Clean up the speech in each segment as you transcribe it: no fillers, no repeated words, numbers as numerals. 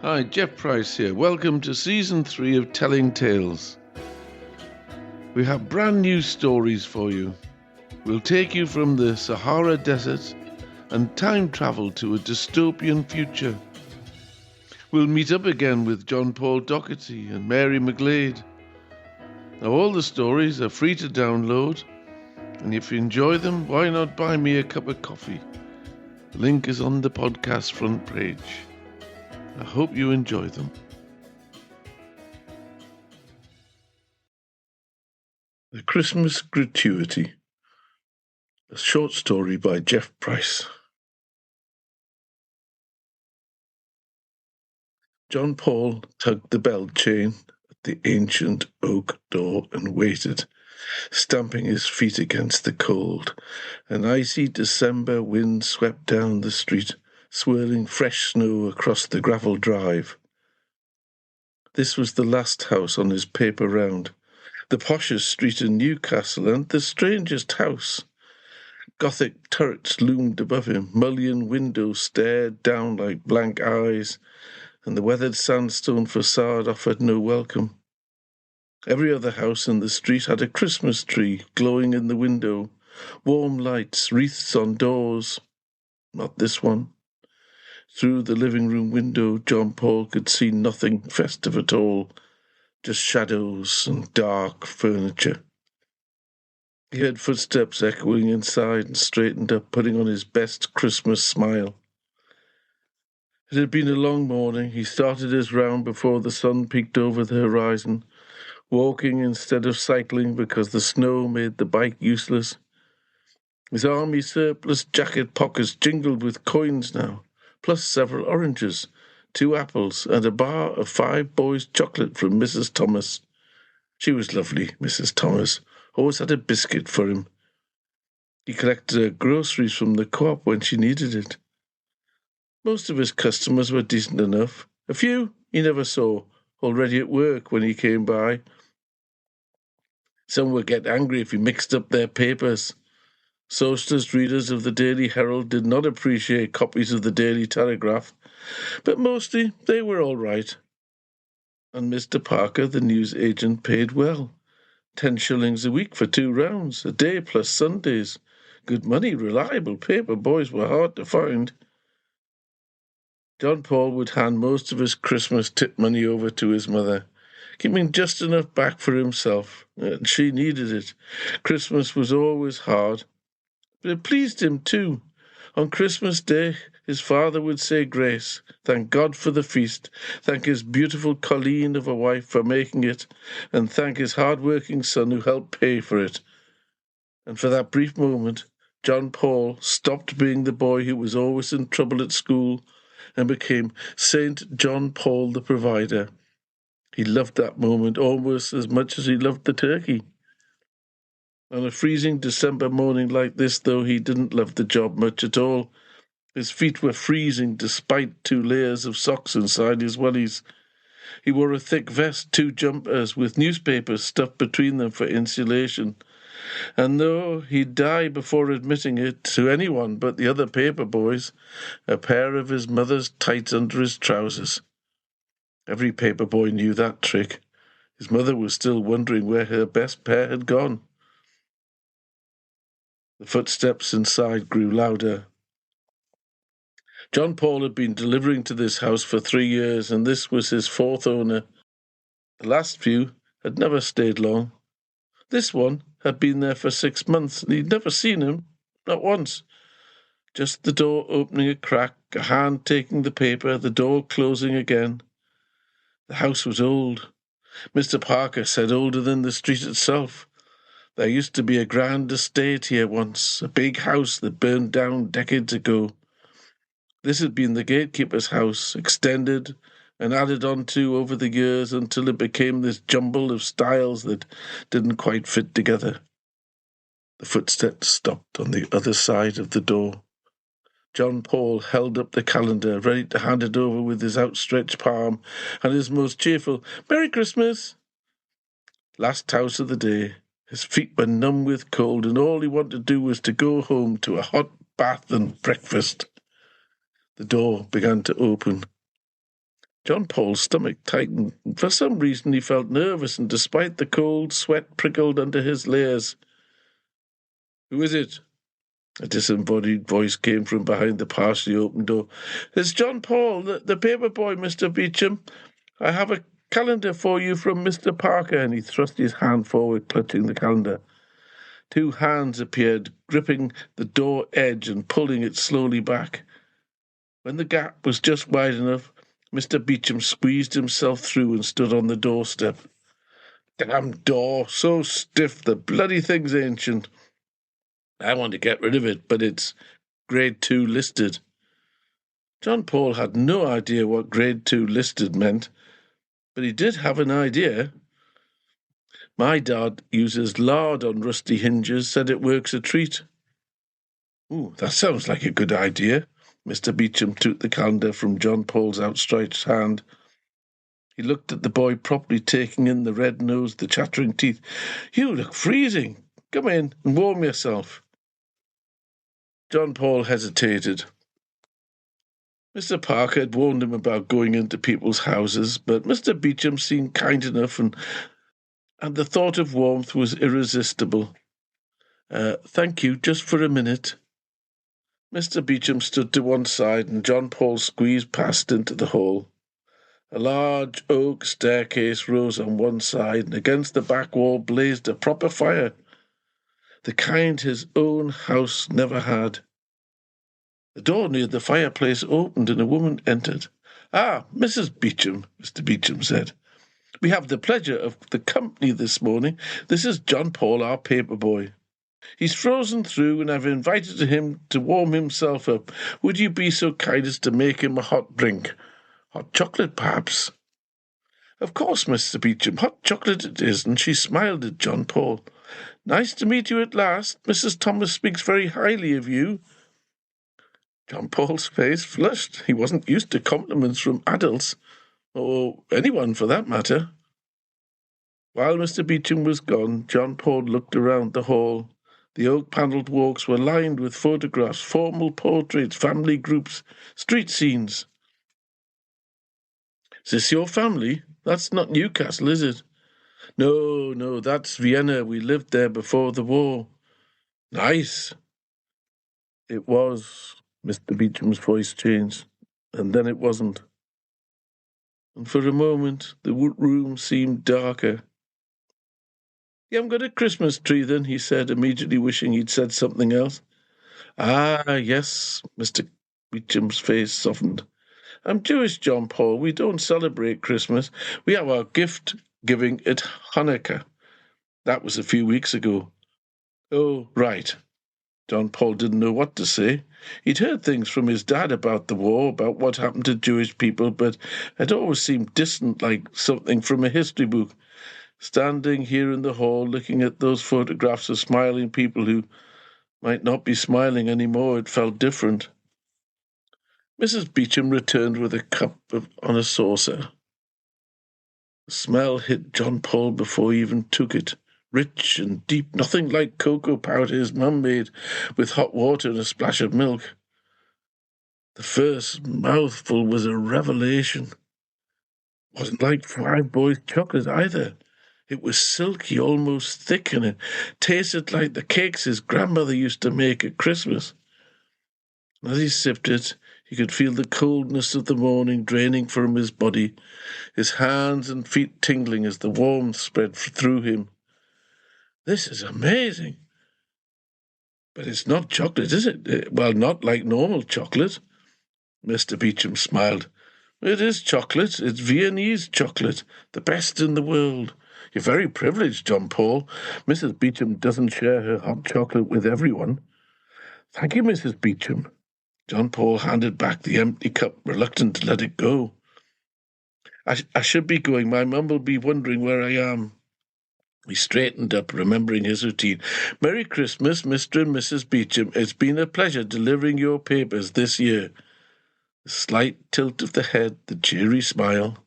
Hi, Jeff Price here. Welcome to Season 3 of Telling Tales. We have brand new stories for you. We'll take you from the Sahara Desert and time travel to a dystopian future. We'll meet up again with John Paul Docherty and Mary McGlade. Now, all the stories are free to download, and if you enjoy them, why not buy me a cup of coffee? The link is on the podcast front page. I hope you enjoy them. The Christmas Gratuity, a short story by Jeff Price. John Paul tugged the bell chain at the ancient oak door and waited, stamping his feet against the cold. An icy December wind swept down the street, swirling fresh snow across the gravel drive. This was the last house on his paper round, the poshest street in Newcastle, and the strangest house. Gothic turrets loomed above him, mullioned windows stared down like blank eyes, and the weathered sandstone facade offered no welcome. Every other house in the street had a Christmas tree glowing in the window, warm lights, wreaths on doors. Not this one. Through the living room window, John Paul could see nothing festive at all, just shadows and dark furniture. He heard footsteps echoing inside and straightened up, putting on his best Christmas smile. It had been a long morning. He started his round before the sun peeked over the horizon, walking instead of cycling because the snow made the bike useless. His army surplus jacket pockets jingled with coins now, plus several oranges, 2 apples, and a bar of 5 boys' chocolate from Mrs. Thomas. She was lovely, Mrs. Thomas, always had a biscuit for him. He collected her groceries from the co-op when she needed it. Most of his customers were decent enough. A few he never saw, already at work when he came by. Some would get angry if he mixed up their papers. Socialist readers of the Daily Herald did not appreciate copies of the Daily Telegraph, but mostly they were all right. And Mr. Parker, the news agent, paid well. 10 shillings a week for 2 rounds, a day plus Sundays. Good money, reliable paper boys were hard to find. John Paul would hand most of his Christmas tip money over to his mother, keeping just enough back for himself, and she needed it. Christmas was always hard, but it pleased him too. On Christmas Day, his father would say grace, thank God for the feast, thank his beautiful Colleen of a wife for making it, and thank his hard-working son who helped pay for it. And for that brief moment, John Paul stopped being the boy who was always in trouble at school and became Saint John Paul the Provider. He loved that moment almost as much as he loved the turkey. On a freezing December morning like this, though, he didn't love the job much at all. His feet were freezing despite 2 layers of socks inside his wellies. He wore a thick vest, 2 jumpers, with newspapers stuffed between them for insulation. And though he'd die before admitting it to anyone but the other paper boys, a pair of his mother's tights under his trousers. Every paper boy knew that trick. His mother was still wondering where her best pair had gone. The footsteps inside grew louder. John Paul had been delivering to this house for 3 years, and this was his 4th owner. The last few had never stayed long. This one had been there for 6 months, and he'd never seen him, not once. Just the door opening a crack, a hand taking the paper, the door closing again. The house was old. Mr. Parker said older than the street itself. There used to be a grand estate here once, a big house that burned down decades ago. This had been the gatekeeper's house, extended and added on to over the years until it became this jumble of styles that didn't quite fit together. The footsteps stopped on the other side of the door. John Paul held up the calendar, ready to hand it over with his outstretched palm and his most cheerful "Merry Christmas!" Last house of the day. His feet were numb with cold, and all he wanted to do was to go home to a hot bath and breakfast. The door began to open. John Paul's stomach tightened. For some reason, he felt nervous, and despite the cold, sweat prickled under his layers. "Who is it?" A disembodied voice came from behind the partially open door. "It's John Paul, the paperboy, Mr. Beecham. I have a calendar for you from Mr. Parker," and he thrust his hand forward, clutching the calendar. Two hands appeared, gripping the door edge and pulling it slowly back. When the gap was just wide enough, Mr. Beecham squeezed himself through and stood on the doorstep. "Damn door, so stiff, the bloody thing's ancient. I want to get rid of it, but it's Grade 2 listed." John Paul had no idea what Grade 2 listed meant, but he did have an idea. "My dad uses lard on rusty hinges, said it works a treat." "Ooh, that sounds like a good idea." Mr. Beecham took the calendar from John Paul's outstretched hand. He looked at the boy properly, taking in the red nose, the chattering teeth. "You look freezing. Come in and warm yourself." John Paul hesitated. Mr. Parker had warned him about going into people's houses, but Mr. Beecham seemed kind enough, and the thought of warmth was irresistible. Thank you, just for a minute." Mr. Beecham stood to one side, and John Paul squeezed past into the hall. A large oak staircase rose on one side, and against the back wall blazed a proper fire, the kind his own house never had. The door near the fireplace opened, and a woman entered. "Ah, Mrs. Beecham," Mr. Beecham said. "We have the pleasure of the company this morning. This is John Paul, our paperboy. He's frozen through, and I've invited him to warm himself up. Would you be so kind as to make him a hot drink? Hot chocolate, perhaps?" "Of course, Mr. Beecham, hot chocolate it is," and she smiled at John Paul. "Nice to meet you at last. Mrs. Thomas speaks very highly of you." John Paul's face flushed. He wasn't used to compliments from adults, or anyone for that matter. While Mr. Beecham was gone, John Paul looked around the hall. The oak-panelled walks were lined with photographs, formal portraits, family groups, street scenes. "Is this your family? That's not Newcastle, is it?" No, that's Vienna. We lived there before the war." "Nice." It was. Mr. Beecham's voice changed, and then it wasn't. And for a moment, the room seemed darker. "You haven't got a Christmas tree, then?" he said, immediately wishing he'd said something else. "Ah, yes." Mr. Beecham's face softened. "I'm Jewish, John Paul. We don't celebrate Christmas. We have our gift giving at Hanukkah. That was a few weeks ago." "Oh, right." John Paul didn't know what to say. He'd heard things from his dad about the war, about what happened to Jewish people, but it always seemed distant, like something from a history book. Standing here in the hall, looking at those photographs of smiling people who might not be smiling anymore, it felt different. Mrs. Beecham returned with a cup on a saucer. The smell hit John Paul before he even took it. Rich and deep, nothing like cocoa powder his mum made with hot water and a splash of milk. The first mouthful was a revelation. Wasn't like Five Boys chocolate either. It was silky, almost thick, and it tasted like the cakes his grandmother used to make at Christmas. As he sipped it, he could feel the coldness of the morning draining from his body, his hands and feet tingling as the warmth spread through him. "This is amazing. But it's not chocolate, is it? Well, not like normal chocolate." Mr. Beecham smiled. "It is chocolate. It's Viennese chocolate, the best in the world. You're very privileged, John Paul. Mrs. Beecham doesn't share her hot chocolate with everyone." "Thank you, Mrs. Beecham." John Paul handed back the empty cup, reluctant to let it go. I should be going. My mum will be wondering where I am." He straightened up, remembering his routine. "Merry Christmas, Mr. and Mrs. Beecham. It's been a pleasure delivering your papers this year." The slight tilt of the head, the cheery smile.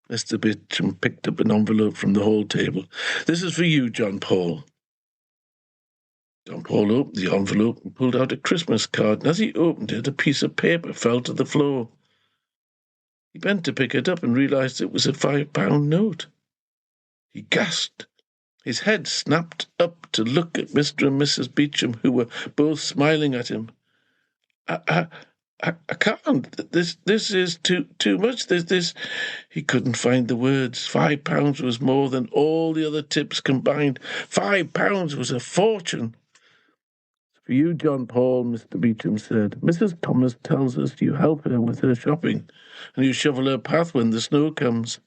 Mr. Beecham picked up an envelope from the hall table. "This is for you, John Paul." John Paul opened the envelope and pulled out a Christmas card, and as he opened it, a piece of paper fell to the floor. He bent to pick it up and realized it was a £5 note. He gasped. His head snapped up to look at Mr. and Mrs. Beecham, who were both smiling at him. I can't. This is too much. This. He couldn't find the words. £5 was more than all the other tips combined. £5 was a fortune. For you, John Paul, Mr. Beecham said. Mrs. Thomas tells us you help her with her shopping, and you shovel her path when the snow comes,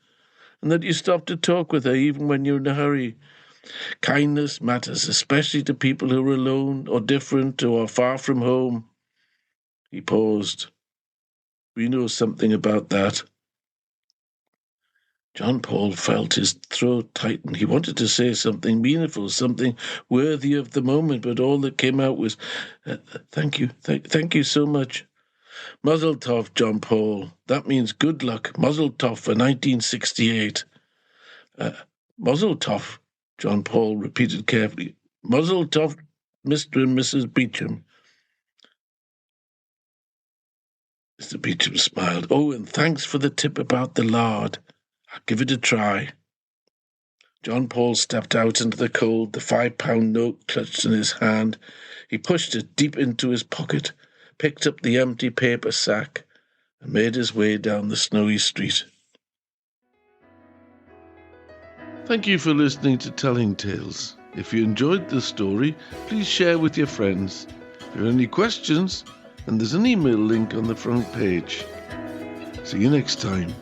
and that you stop to talk with her even when you're in a hurry. Kindness matters, especially to people who are alone or different or are far from home. He paused. We know something about that. John Paul felt his throat tighten. He wanted to say something meaningful, something worthy of the moment, but all that came out was, thank you, thank you so much. Mazel tov, John Paul. That means good luck. Mazel tov for 1968. Mazel tov, John Paul repeated carefully. Mazel tov, Mr. and Mrs. Beecham. Mr. Beecham smiled. Oh, and thanks for the tip about the lard. I'll give it a try. John Paul stepped out into the cold, the £5 note clutched in his hand. He pushed it deep into his pocket, picked up the empty paper sack, and made his way down the snowy street. Thank you for listening to Telling Tales. If you enjoyed this story, please share with your friends. If there are any questions, then there's an email link on the front page. See you next time.